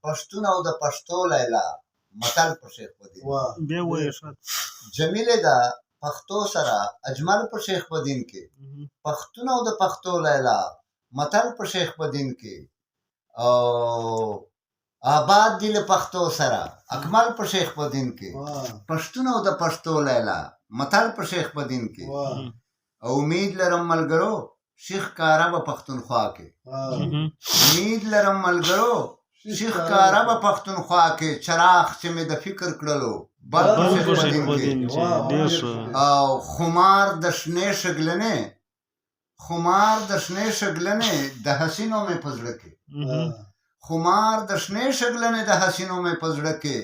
پښتون او د پښتو لیلا متل په شیخ بدین بیا وایه جمیله دا پښتو سره اجمل په شیخ بدین کې پښتون او د پښتو لیلا متل په شیخ بدین کې او آباد دی له پښتو سره اکمل په شیخ بدین کې پښتون او د پښتو لیلا متل په شیخ بدین کې او امید لرم ملګرو شیخ کارا به پښتونخوا کې امید لرم ملګرو شیخ کارا به پښتونخوا کې چراغ چې مې د فکر کړلو بل په شیخ بدین کې او خمار د شنې شګلنې د حسینو مې په زړه کې خمار د شنې شګلنې د حسینو مې په زړه کې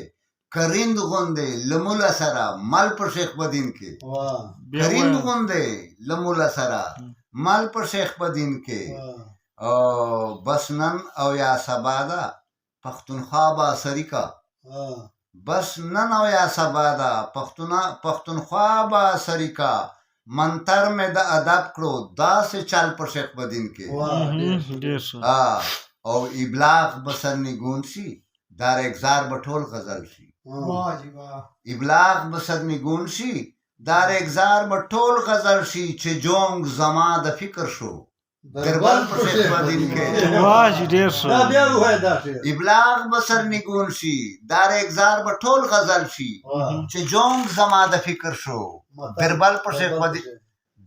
کریند غوندې لموله سره مل په شیخ بدین کې کریند غوندې لموله سره مل په شیخ بدین کې بس نن او یا سبا ده پښتونخوا به سریکا بس نن او یا سبا ده پښتونخوا به سریکا منتر مې د ادب کړو داسې چل په شیخ بدین کې او ابلاغ به سرنگون شي دار اگزار به ټول غزل شي ابلاغ به سرنگون شي دار اگزار به ټول غزل شي چې جونګ زما د فکر شو دربل په شیخ بدین کې ابلاغ به سرنگون شي دار اگزار به ټول غزل شي چې جونګ زما د فکر شو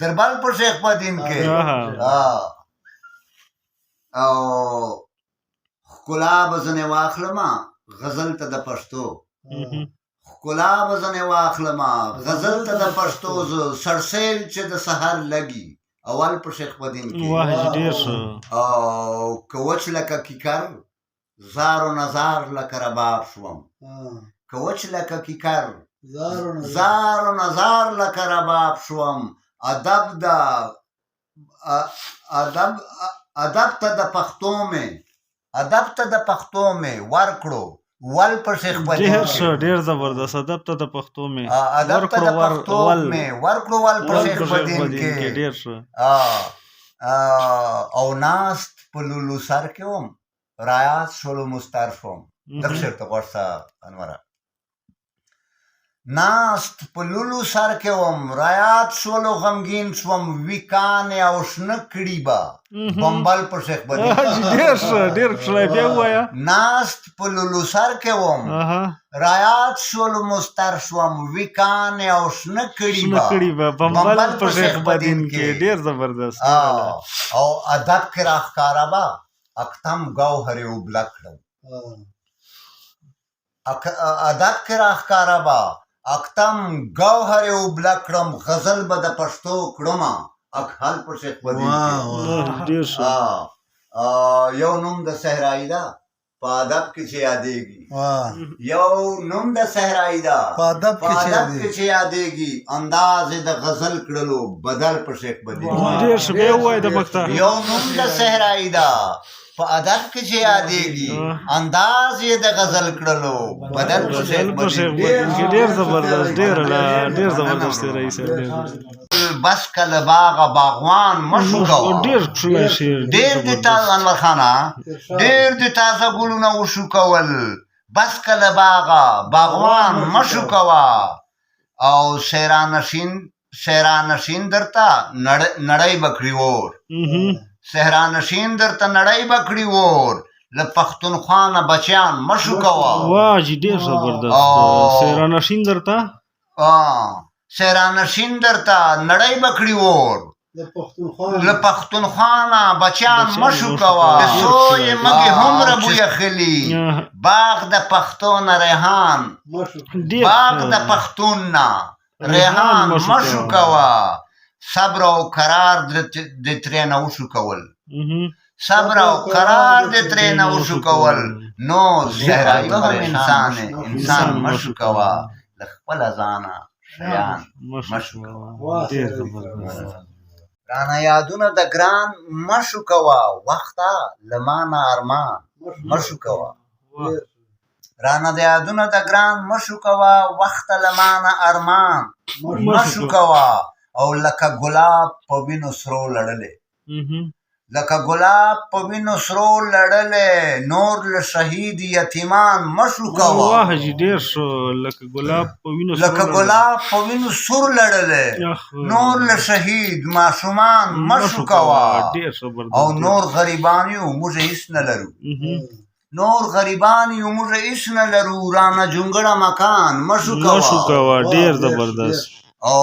دربل په شیخ بدین کې او ښکلا به ځنې واخلمه غزل ته د پښتو ښکلا به ځنې واخلمه غزل ته د پښتو سرسیل چې د سحر لګي اول په شیخ بدین کې او که وچ لکه کیکر زار و نزار لکه رباب شوم که وچ لکه کیکر زار و نزار لکه رباب شوم ادب ته د پښتو مې ورکړو ول په شیخ بدین ډیر زبردست ادب ته د پښتو مې ورکړو ول په شیخ بدین کې ډیر ښه او ناست په لولو سر کې وم رایات شولو مستر شوم دغه شعر ته غوږ شه انوره ناست په لولو سر کې وم رایات شولو غمګین شوم ویکانې او شنه کړي به بمبل په شیخ بدین ناست په لولو سر کې وم رایات شولو مستر شوم ویکانې او شنه کړي به بمبل په شیخ بدین کې ډیر زبردست او ادب کې راښکاره به اکتم ګوهرې وبله کړم ادب کې راښکاره به اکتم ګوهر وبله کړم غزل به د پښتو کړمه اکحل په شیخ بدین کې یو نوم د صحرایي ده په ادب کې چې یادېږي یو نوم د صحرایي ده په ادب کې چې یادېږي انداز د غزل کړلو بدل په شیخ بدین یو نوم د صحرایي ده په ادب کې چې یادېږي انداز یې د غزل کړلو بدل په شیخ بدین کې ډیر زبردست رئیس بس کله باغه باغوان مشو کوه ډیر د تازه انور خانه ډیر د تازه ګلونه وشو کول بس کله باغه باغوان مشو کوه او شیرانشین درته نړۍ بکړي اور صحرانشین درته نړۍ بکړي اور له پښتونخوا نه بچیان مشو کوه ډیر زبردست شیرانشین درته نړۍ بکړي اور له پښتونخوا نه بچیان مشو کوه سوی مګې هومره بویه خلي باغ د پښتو نه ریحان باغ د پښتون نه ریحان مشو کوه صبر او قرار د ترې نه وشو کول صبر او قرار د ترې نه وشو کول نور صحرایي هم انسان مشو کوه له خپله ځانه شیان مشو کوه رانه یادونه د ګران مشو کوه وخته له ما نه ارمان مشو کوه رانه د یادونه د ګران مشو کوه وخته له ما نه ارمان مشو کوه او لکه ګلاب په وینو سرو لړلې لکه ګلاب په وینو سرو لړلې نور له شهید یتیمان مشو کوه واه حاجي ډیر شو لکه ګلاب په وینو سره لکه ګلاب په وینو سور لړلې نور له شهید ماشومان مشو کوه ډیر زبردست او نور غریبان یو موږ هیڅ نه لرو نور غریبان یو موږ هیڅ نه لرو رانه جونګړه مکان مشو کوه ډیر زبردست او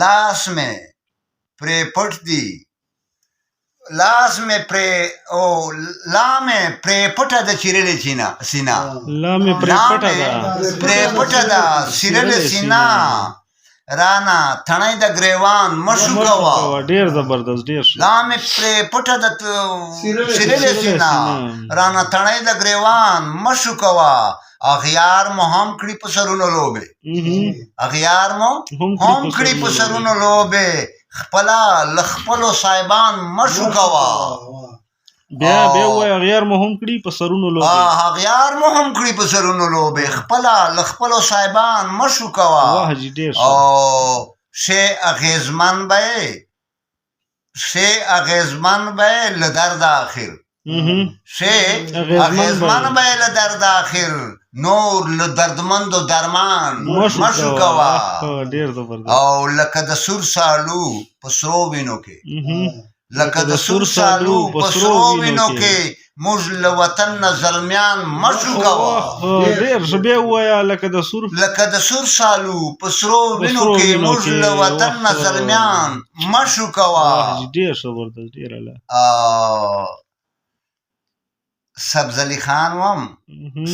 لاس میں پرې پټ دی لاس میں پرې او لا میں پرې پټه د چیرلې سینا لا مې پرې پټه ده چیرلې سینا رانا تڼۍ د ګریوان مشو کوه ډیر زبردست ډیر لا مې پرې پټه د چیرلې سینا رانا تڼۍ د ګریوان مشو کوه اغیار مو هم کړي په سرونو لوبې اغیار مو هم کړي په سرونو لوبې خپلا لخپلو صاحبان مشو کوه بیا وای اغیار مو هم کړي په سرونو لوبې اغیار مو هم کړي په سرونو لوبې خپلا لخپلو صاحبان مشو کوه واه جی ډیر او شی اغیزمن به له درد اخر شی اغیزمن به له درد اخر نور له دردمندو درمان مشو کوه ډیر زبردست او لکه د سور سالو په سرو وینو کې لکه د سور سالو په سرو وینو کې موږ له وطن نه زلمیان مشو کوه ډیر بیا وایه لکه د سور سالو په سرو وینو کې موږ له وطن نه زلمیان مشو کوه ډیر زبردست ډیر سبزعلی خان وم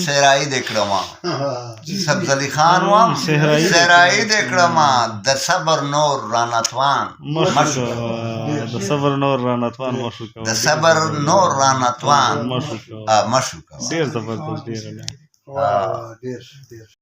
سهرایی دې کړم سبزعلی خان وم سهرایی دې کړم د صبر نور رانتوان مشو د صبر نور رانتوان مشو کوه د صبر نور رانتوان مشو کوه ډیر زبردست ډیر